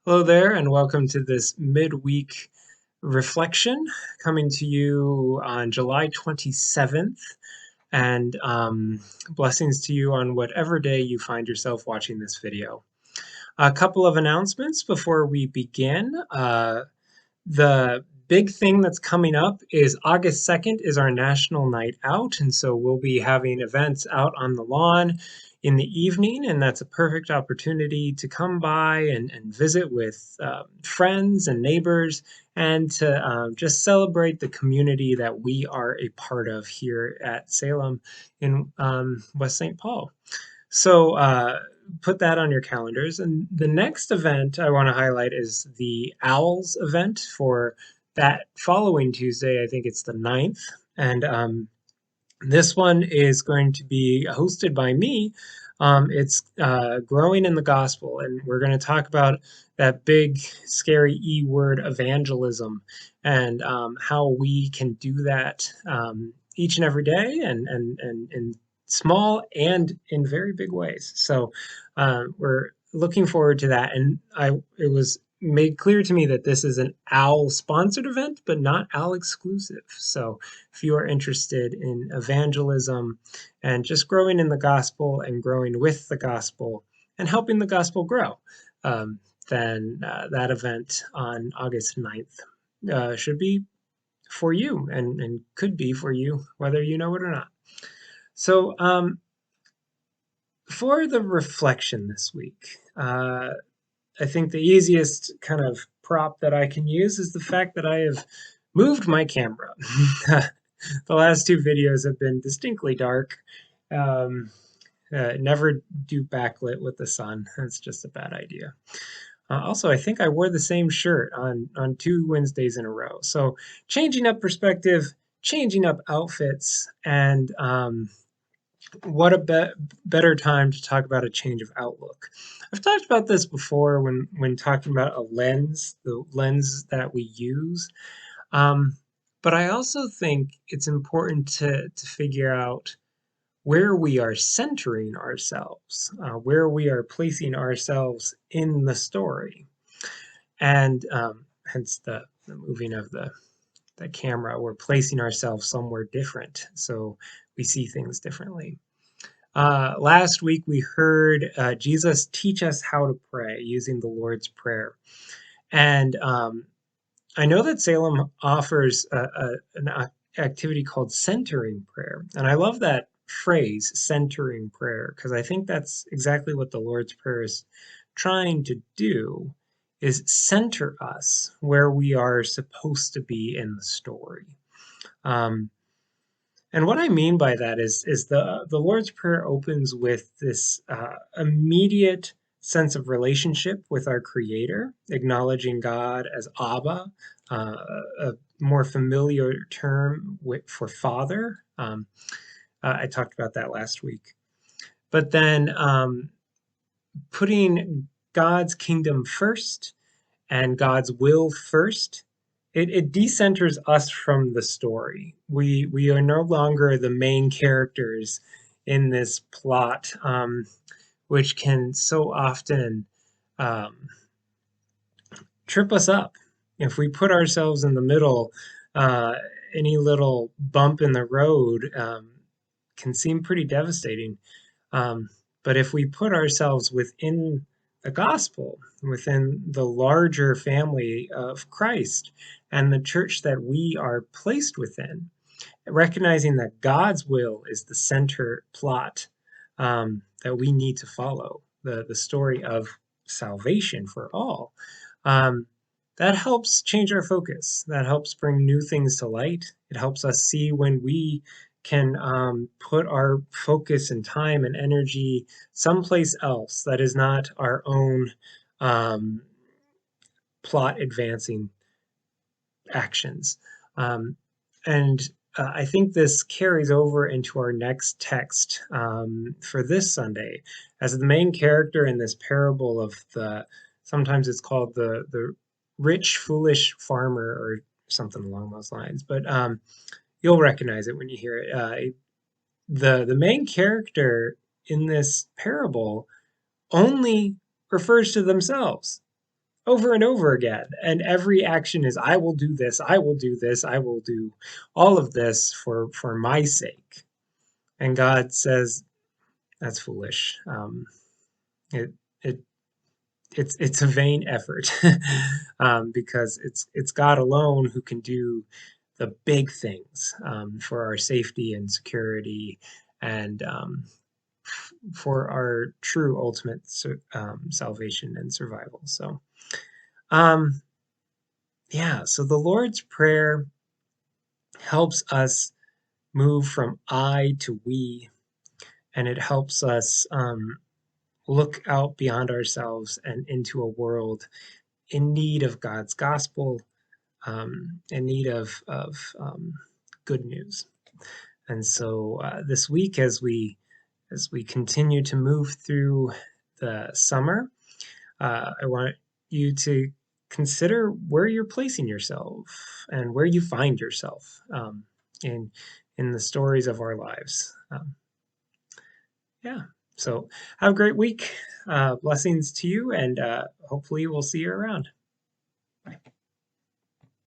Hello there, and welcome to this midweek reflection coming to you on July 27th. And blessings to you on whatever day you find yourself watching this video. A couple of announcements before we begin. The big thing that's coming up is August 2nd is our National Night Out, and so we'll be having events out on the lawn in the evening, and that's a perfect opportunity to come by and visit with friends and neighbors and to just celebrate the community that we are a part of here at Salem in West St. Paul. So put that on your calendars. And the next event I want to highlight is the Owls event for that following Tuesday. I think it's the 9th. And this one is going to be hosted by me. It's growing in the gospel, and we're going to talk about that big, scary E word, evangelism, and how we can do that each and every day, and in small and in very big ways. So we're looking forward to that. And it was made clear to me that this is an OWL sponsored event, but not OWL exclusive. So if you are interested in evangelism and just growing in the gospel and growing with the gospel and helping the gospel grow, then that event on August 9th should be for you and could be for you, whether you know it or not. So for the reflection this week, I think the easiest kind of prop that I can use is the fact that I have moved my camera. The last two videos have been distinctly dark. Um, Never do backlit with the sun. That's just a bad idea. Also, I think I wore the same shirt on two Wednesdays in a row. So changing up perspective, changing up outfits, and what a better time to talk about a change of outlook. I've talked about this before when talking about a lens, the lens that we use. Um, but I also think it's important to figure out where we are centering ourselves, where we are placing ourselves in the story. And hence the moving of the camera, we're placing ourselves somewhere different. So we see things differently. Last week we heard Jesus teach us how to pray using the Lord's Prayer. And I know that Salem offers an activity called centering prayer. And I love that phrase, centering prayer, because I think that's exactly what the Lord's Prayer is trying to do, is center us where we are supposed to be in the story. And what I mean by that is the Lord's Prayer opens with this immediate sense of relationship with our Creator, acknowledging God as Abba, a more familiar term for Father. I talked about that last week. But then putting God's kingdom first and God's will first, it decenters us from the story. We are no longer the main characters in this plot, which can so often um, trip us up. If we put ourselves in the middle, uh, any little bump in the road can seem pretty devastating. Um, but if we put ourselves within the gospel, within the larger family of Christ and the church that we are placed within, recognizing that God's will is the center plot that we need to follow, the story of salvation for all, um, that helps change our focus. That helps bring new things to light. It helps us see when we can put our focus and time and energy someplace else that is not our own um, plot advancing actions. And I think this carries over into our next text for this Sunday, as the main character in this parable of sometimes it's called the rich foolish farmer or something along those lines, but you'll recognize it when you hear it. The main character in this parable only refers to themselves. over and over again. And every action is, I will do this, I will do this, I will do all of this for my sake. And God says, that's foolish. It it it's a vain effort because it's God alone who can do the big things for our safety and security and for our true ultimate salvation and survival. So, um, yeah, so the Lord's Prayer helps us move from I to we, and it helps us look out beyond ourselves and into a world in need of God's gospel, in need of good news. And so this week, as we continue to move through the summer, I want you to consider where you're placing yourself and where you find yourself in in the stories of our lives. Yeah. So have a great week. Blessings to you, and hopefully we'll see you around.